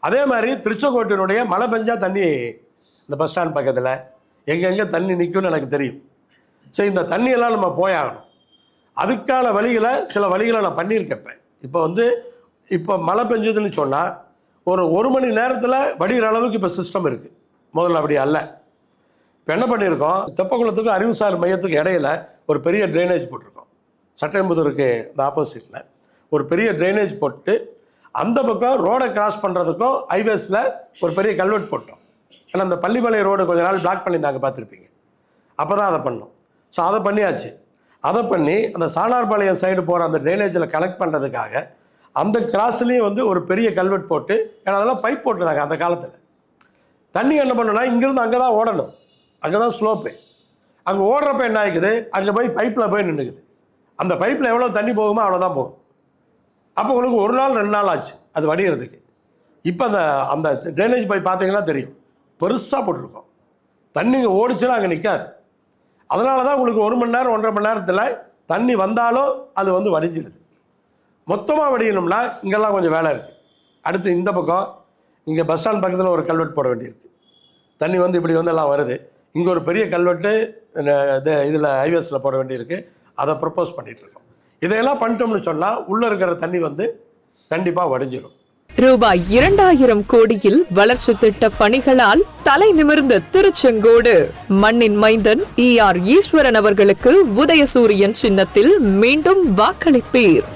அதே மாதிரி திருச்செங்கோட்டினுடைய மழை பெஞ்சா தண்ணி இந்த பஸ் ஸ்டாண்ட் பக்கத்தில் எங்கெங்கே தண்ணி நிற்கும்னு எனக்கு தெரியும். சரி, இந்த தண்ணியெல்லாம் நம்ம போயாகணும். அதுக்கான வழிகளை சில வழிகளை நான் பண்ணியிருக்கேன். இப்போ மழை பெஞ்சதுன்னு சொன்னால் ஒரு மணி நேரத்தில் வடிகிற அளவுக்கு இப்போ சிஸ்டம் இருக்குது. முதல்ல அப்படி அல்ல. இப்போ என்ன பண்ணியிருக்கோம், தெப்பக்குளத்துக்கும் அறிவுசார் மையத்துக்கு இடையில ஒரு பெரிய ட்ரைனேஜ் போட்டிருக்கோம். சட்டையம்புதூருக்கு இந்த ஆப்போசிட்டில் ஒரு பெரிய ட்ரைனேஜ் போட்டு அந்த பக்கம் ரோடை கிராஸ் பண்ணுறதுக்கும் ஹைவேஸில் ஒரு பெரிய கல்வெட் போட்டோம். ஏன்னா அந்த பள்ளிப்பாளையம் ரோடு கொஞ்ச நாள் பிளாக் பண்ணியிருந்தாங்க, பார்த்துருப்பீங்க. அப்போ தான் அதை பண்ணோம். ஸோ அதை பண்ணியாச்சு. அதை பண்ணி அந்த சாணார்பாளையம் சைடு போகிற அந்த ட்ரைனேஜில் கனெக்ட் பண்ணுறதுக்காக அந்த கிராஸ்லேயும் ஒரு பெரிய கல்வெட் போட்டு, ஏன்னா அதெல்லாம் பைப் போட்டுருந்தாங்க அந்த காலத்தில். தண்ணி என்ன பண்ணணும்னா இங்கேருந்து அங்கே தான் ஓடணும், அங்கே தான் ஸ்லோப்பு. அங்கே ஓடுறப்ப என்ன ஆகிக்குது, அங்கே போய் பைப்பில் போய் நின்றுக்குது. அந்த பைப்பில் எவ்வளோ தண்ணி போகுமோ அவ்வளோதான் போகும். அப்போ உங்களுக்கு 1 நாள் 2 நாள் ஆச்சு அது வடிகிறதுக்கு. இப்போ அந்த ட்ரைனேஜ் போய் பார்த்தீங்கன்னா தெரியும், பெருசாக போட்டிருக்கோம். தண்ணிங்க ஓடிச்சுன்னா அங்கே நிற்காது. அதனால தான் உங்களுக்கு 1 மணி நேரம் 1.5 மணி நேரத்தில் தண்ணி வந்தாலும் அது வடிஞ்சிடுது. மொத்தமாக வடிக்கணும்னா இங்கெல்லாம் கொஞ்சம் வேலை இருக்குது. அடுத்து இந்த பக்கம் இங்கே பஸ் ஸ்டாண்ட் பக்கத்தில் ஒரு கல்வெட்டு போட வேண்டியிருக்கு. தண்ணி இப்படி எல்லாம் வருது. இங்கே ஒரு பெரிய கல்வெட்டு இதில் ஹைவேஸில் போட வேண்டியிருக்கு. அதை ப்ரப்போஸ் பண்ணிகிட்ருக்கோம். இதையெல்லாம் பண்ணிட்டோம்னு சொன்னால் உள்ளே இருக்கிற தண்ணி கண்டிப்பாக வடிஞ்சிடும். ரூபாய் 2000 கோடியில் வளர்ச்சி திட்ட பணிகளால் தலை நிமிர்ந்த திருச்செங்கோடு. மண்ணின் மைந்தன் ER ஈஸ்வரன் அவர்களுக்கு உதயசூரியன் சின்னத்தில் மீண்டும் வாக்களிப்பீர்.